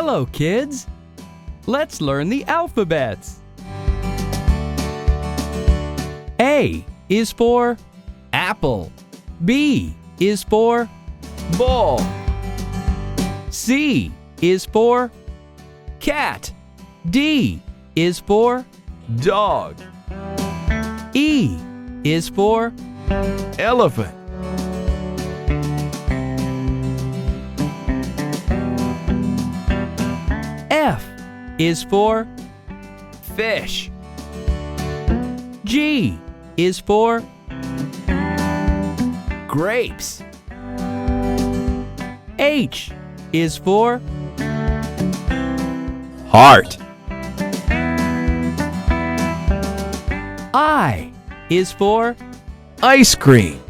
Hello, kids! Let's learn the alphabets. A is for apple. B is for ball. C is for cat. D is for dog. E is for elephant. F is for fish. G is for grapes. H is for heart. I is for ice cream.